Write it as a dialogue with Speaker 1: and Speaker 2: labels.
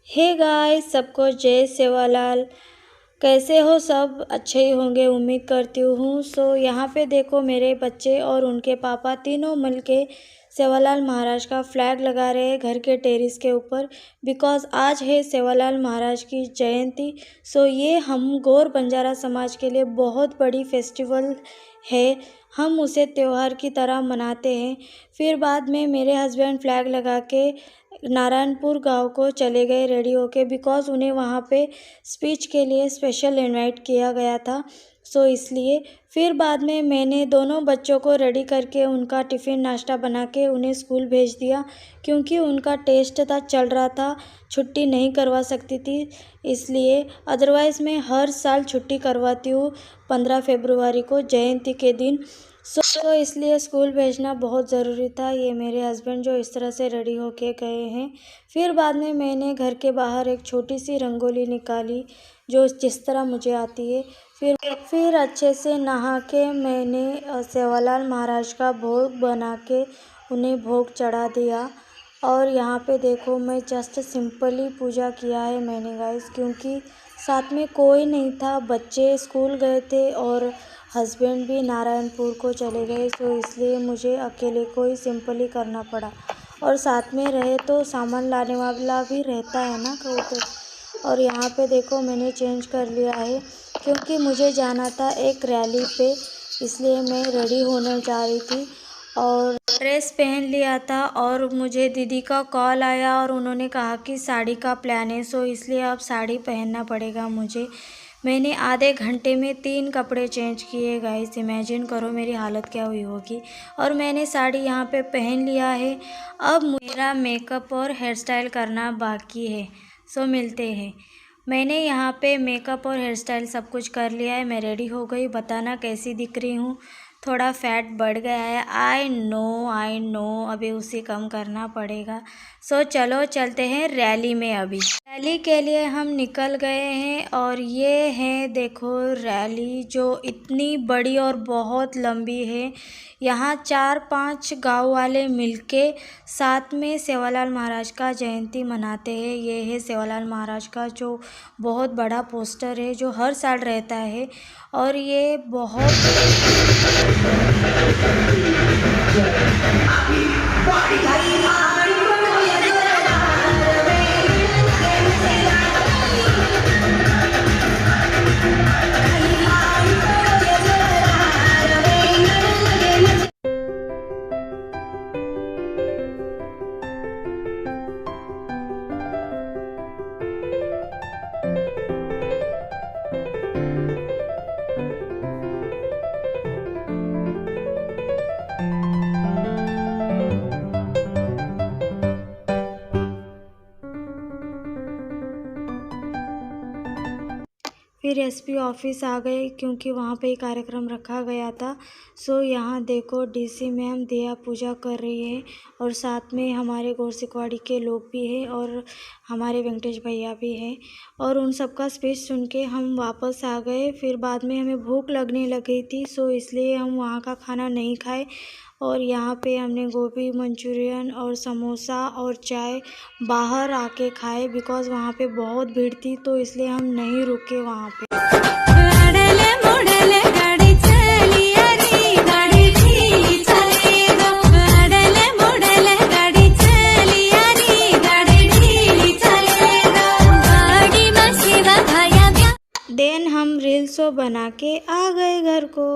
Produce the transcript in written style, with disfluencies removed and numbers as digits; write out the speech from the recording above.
Speaker 1: Hey guys, सबको जय सेवालाल। कैसे हो सब? अच्छे ही होंगे उम्मीद करती हूँ। यहाँ पे देखो, मेरे बच्चे और उनके पापा तीनों मिलके सेवालाल महाराज का फ्लैग लगा रहे हैं घर के टेरेस के ऊपर। बिकॉज़ आज है सेवालाल महाराज की जयंती। ये हम गौर बंजारा समाज के लिए बहुत बड़ी फेस्टिवल है। हम उसे त्यौहार की तरह मनाते हैं। फिर बाद में मेरे हस्बैंड फ्लैग लगा के नारायणपुर गांव को चले गए रेडी होके, बिकॉज़ उन्हें वहाँ पे स्पीच के लिए स्पेशल इनवाइट किया गया था। इसलिए फिर बाद में मैंने दोनों बच्चों को रेडी करके उनका टिफ़िन नाश्ता बना के उन्हें स्कूल भेज दिया, क्योंकि उनका टेस्ट चल रहा था, छुट्टी नहीं करवा सकती थी इसलिए। अदरवाइज़ मैं हर साल छुट्टी करवाती हूँ 15 फरवरी को, जयंती के दिन। इसलिए स्कूल भेजना बहुत ज़रूरी था। ये मेरे हस्बैंड जो इस तरह से रेडी होके गए हैं। फिर बाद में मैंने घर के बाहर एक छोटी सी रंगोली निकाली, जो जिस तरह मुझे आती है। फिर अच्छे से नहा के मैंने सेवालाल महाराज का भोग बना के उन्हें भोग चढ़ा दिया। और यहाँ पे देखो, मैं जस्ट सिंपली पूजा किया है मैंने गाइस, क्योंकि साथ में कोई नहीं था। बच्चे स्कूल गए थे और हस्बैंड भी नारायणपुर को चले गए, इसलिए मुझे अकेले को ही सिंपली करना पड़ा। और साथ में रहे तो सामान लाने वाला भी रहता है ना कोई तो। और यहाँ पे देखो, मैंने चेंज कर लिया है क्योंकि मुझे जाना था एक रैली पे, इसलिए मैं रेडी होने जा रही थी और ड्रेस पहन लिया था। और मुझे दीदी का कॉल आया और उन्होंने कहा कि साड़ी का प्लान है, इसलिए अब साड़ी पहनना पड़ेगा मुझे। मैंने आधे घंटे में 3 कपड़े चेंज किए गाइस, इमेजिन करो मेरी हालत क्या हुई होगी। और मैंने साड़ी यहाँ पे पहन लिया है। अब मेरा मेकअप और हेयर स्टाइल करना बाकी है, मिलते हैं। मैंने यहाँ पे मेकअप और हेयर स्टाइल सब कुछ कर लिया है, मैं रेडी हो गई। बताना कैसी दिख रही हूँ। थोड़ा फैट बढ़ गया है, आई नो, अभी उसे कम करना पड़ेगा। चलो चलते हैं रैली में। अभी रैली के लिए हम निकल गए हैं और ये है देखो रैली, जो इतनी बड़ी और बहुत लंबी है। यहाँ 4-5 गांव वाले मिलके साथ में सेवालाल महाराज का जयंती मनाते हैं। ये है सेवालाल महाराज का जो बहुत बड़ा पोस्टर है, जो हर साल रहता है। और ये बहुत फिर एसपी ऑफिस आ गए, क्योंकि वहाँ पे ही कार्यक्रम रखा गया था। यहाँ देखो डीसी मैम दिया पूजा कर रही है और साथ में हमारे गौर सिकवाड़ी के लोग भी हैं और हमारे वेंकटेश भैया भी हैं। और उन सबका स्पीच सुन के हम वापस आ गए। फिर बाद में हमें भूख लगने लगी थी, इसलिए हम वहाँ का खाना नहीं खाए। और यहाँ पे हमने गोभी मंचूरियन और समोसा और चाय बाहर आके खाए, बिकॉज़ वहाँ पे बहुत भीड़ थी, तो इसलिए हम नहीं रुके वहाँ पे। देन हम रील्स बना के आ गए घर को।